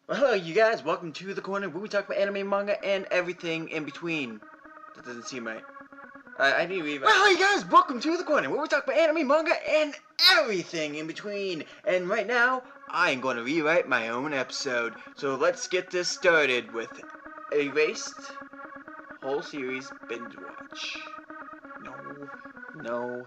Well, hello, you guys. Welcome to the corner where we talk about anime, manga, and everything in between. That doesn't seem right. I need to read. Well, hello, you guys. Welcome to the corner where we talk about anime, manga, and everything in between. And right now, I'm going to rewrite my own episode. So let's get this started with Erased whole series binge watch. No.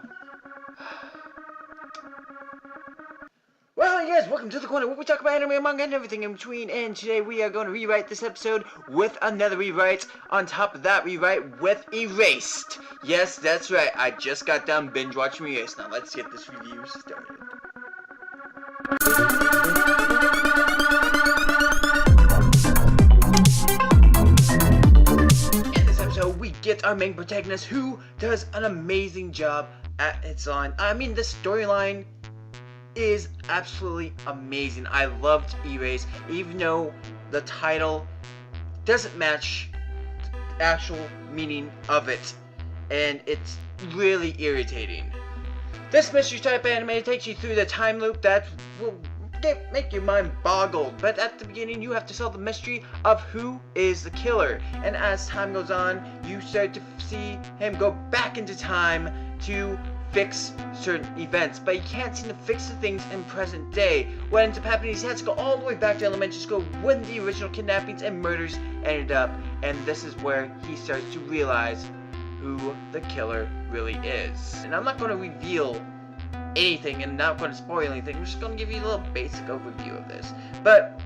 Well, yes, welcome to the corner where we talk about anime, manga, and everything in between. And today we are going to rewrite this episode with another rewrite. On top of that rewrite with Erased. Yes, that's right. I just got done binge watching Erased. Now let's get this review started. In this episode, we get our main protagonist who does an amazing job at its line. I mean, the storyline is absolutely amazing. I loved Erase, even though the title doesn't match the actual meaning of it, and it's really irritating. This mystery type anime takes you through the time loop that will make your mind boggled, but at the beginning you have to solve the mystery of who is the killer, and as time goes on you start to see him go back into time to fix certain events, but he can't seem to fix the things in present day. What ends up happening is he has to go all the way back to elementary school when the original kidnappings and murders ended up, and this is where he starts to realize who the killer really is. And I'm not going to reveal anything and not going to spoil anything. I'm just going to give you a little basic overview of this, but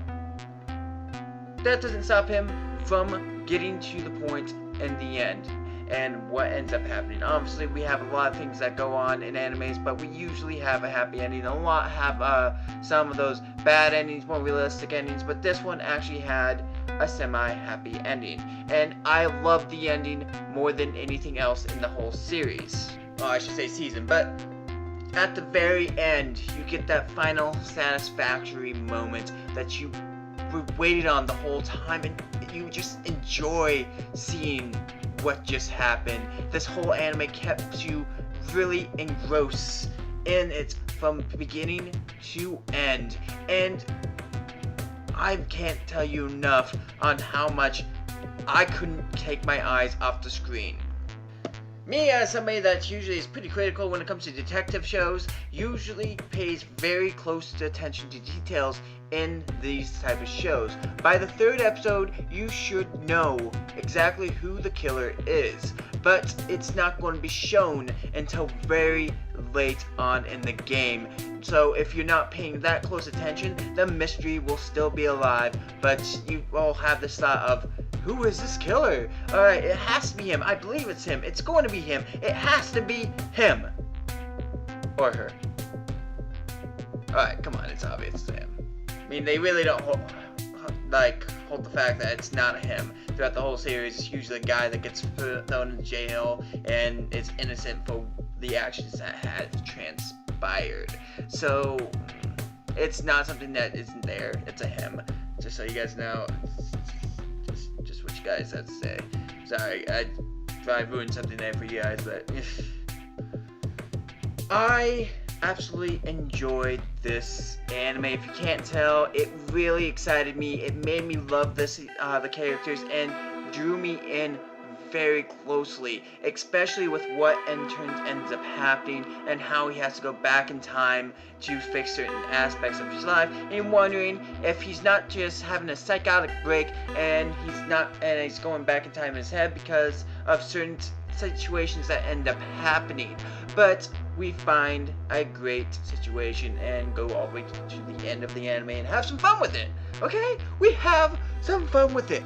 that doesn't stop him from getting to the point in the end and what ends up happening. Obviously, we have a lot of things that go on in animes, but we usually have a happy ending. A lot have some of those bad endings, more realistic endings, but this one actually had a semi-happy ending. And I love the ending more than anything else in the whole series. Well, I should say season, but at the very end, you get that final satisfactory moment that you waited on the whole time, and you just enjoy seeing what just happened. This whole anime kept you really engrossed in it from beginning to end, and I can't tell you enough on how much I couldn't take my eyes off the screen. Me, as somebody that usually is pretty critical when it comes to detective shows, usually pays very close attention to details in these type of shows. By the third episode, you should know exactly who the killer is, but it's not going to be shown until very late on in the game. So if you're not paying that close attention, the mystery will still be alive, but you will have this thought of, who is this killer? Alright, it has to be him. I believe it's him. It's going to be him. It has to be him. Or her. Alright, come on, it's obvious to him. I mean, they really don't hold the fact that it's not him. Throughout the whole series, it's usually a guy that gets thrown in jail and is innocent for the actions that had transpired. So, it's not something that isn't there. It's a him. Just so you guys know. Just what you guys have to say. Sorry, I ruined something there for you guys, but I absolutely enjoyed this anime. If you can't tell, it really excited me. It made me love this, the characters, and drew me in very closely, especially with what ends up happening and how he has to go back in time to fix certain aspects of his life, and wondering if he's not just having a psychotic break and he's going back in time in his head because of certain situations that end up happening. But we find a great situation and go all the way to the end of the anime and have some fun with it. Okay? We have some fun with it.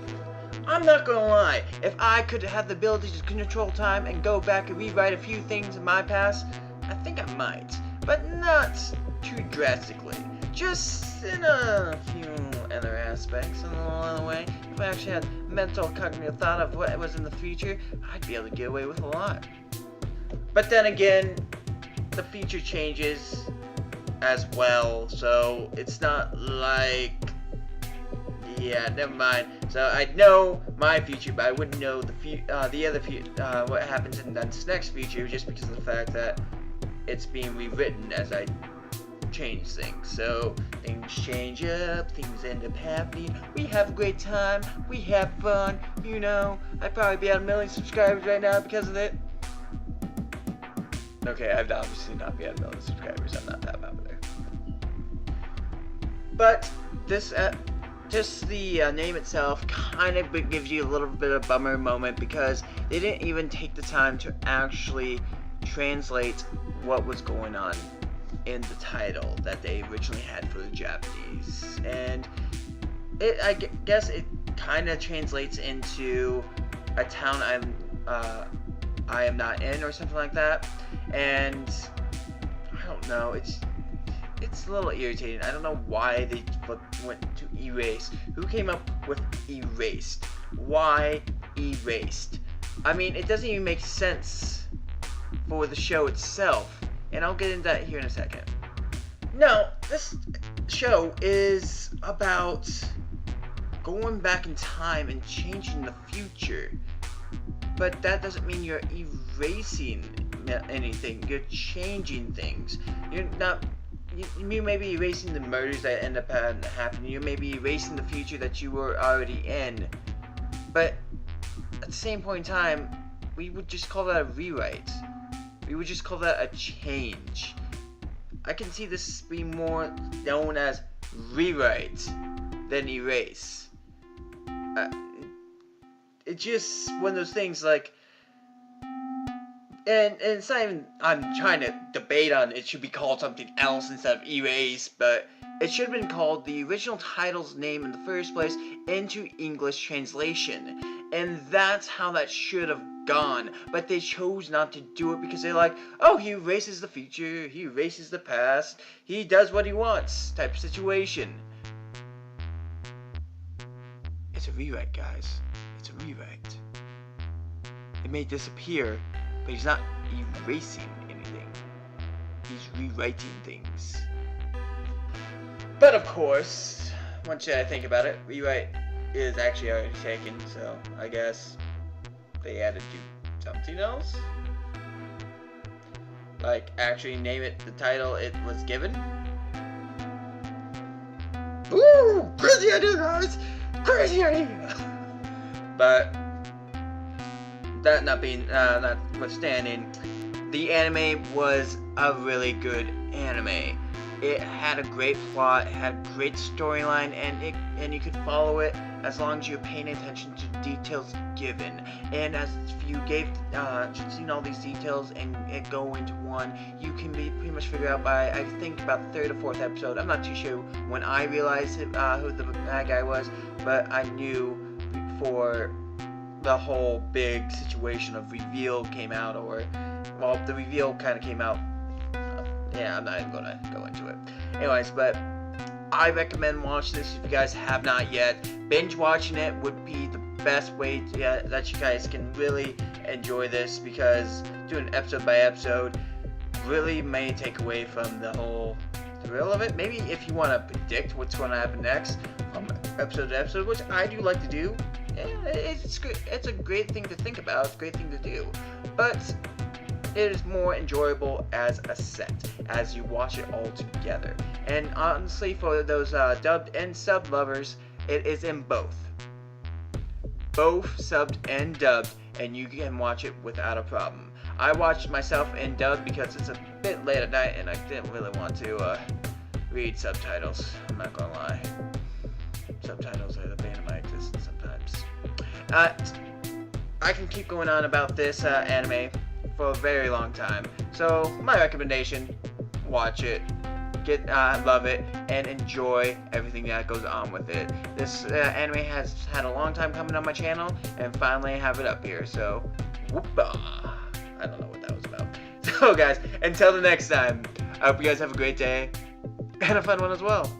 I'm not gonna lie, if I could have the ability to control time and go back and rewrite a few things in my past, I think I might, but not too drastically. Just in a few other aspects along the way. If I actually had mental cognitive thought of what was in the future, I'd be able to get away with a lot. But then again, the future changes as well, so it's not like, yeah, never mind. So I know my future, but I wouldn't know the other future, what happens in this next future, just because of the fact that it's being rewritten as I change things. So things change up, things end up happening. We have a great time, we have fun. You know, I'd probably be at 1 million subscribers right now because of it. Okay, I'd obviously not be at 1 million subscribers. I'm not that popular. But this, just the name itself kind of gives you a little bit of a bummer moment because they didn't even take the time to actually translate what was going on in the title that they originally had for the Japanese. And I guess it kind of translates into a town I am not in or something like that. And I don't know, it's a little irritating. I don't know why they went to erase. Who came up with erased? Why erased? I mean, it doesn't even make sense for the show itself. And I'll get into that here in a second. No, this show is about going back in time and changing the future. But that doesn't mean you're erasing anything. You're changing things. You're not... You may be erasing the murders that end up happening. You may be erasing the future that you were already in. But at the same point in time, we would just call that a rewrite. We would just call that a change. I can see this being more known as rewrite than erase. It's just one of those things like... And it's not even, I'm trying to debate on it should be called something else instead of erase, but it should have been called the original title's name in the first place into English translation. And that's how that should have gone. But they chose not to do it because they're like, oh, he erases the future, he erases the past, he does what he wants type of situation. It's a rewrite, guys. It's a rewrite. It may disappear, but he's not erasing anything. He's rewriting things. But of course, once I think about it, rewrite is actually already taken, so I guess they had to do something else. Like, actually name it the title it was given. Ooh! Crazy idea, guys! Crazy idea! But that notwithstanding, the anime was a really good anime. It had a great plot, it had a great storyline, and you could follow it as long as you're paying attention to details given. And as you seen all these details and it go into one, you can pretty much figure out by, I think, about the 3rd or 4th episode. I'm not too sure when I realized who the bad guy was, but I knew before the whole big situation of reveal came out, or, well, the reveal kind of came out. Yeah, I'm not even gonna go into it. Anyways, but I recommend watching this if you guys have not yet. Binge watching it would be the best way that you guys can really enjoy this, because doing episode by episode really may take away from the whole thrill of it. Maybe if you want to predict what's going to happen next from episode to episode, which I do like to do. It's good. It's a great thing to think about. It's a great thing to do. But it is more enjoyable as a set, as you watch it all together. And honestly, for those dubbed and subbed lovers, it is in both. Both subbed and dubbed, and you can watch it without a problem. I watched myself in dubbed because it's a bit late at night, and I didn't really want to read subtitles. I'm not gonna lie. Subtitles are the bane of my existence sometimes. I can keep going on about this anime for a very long time. So my recommendation: watch it, love it, and enjoy everything that goes on with it. This anime has had a long time coming on my channel, and finally I have it up here. So, whoopah! I don't know what that was about. So guys, until the next time, I hope you guys have a great day and a fun one as well.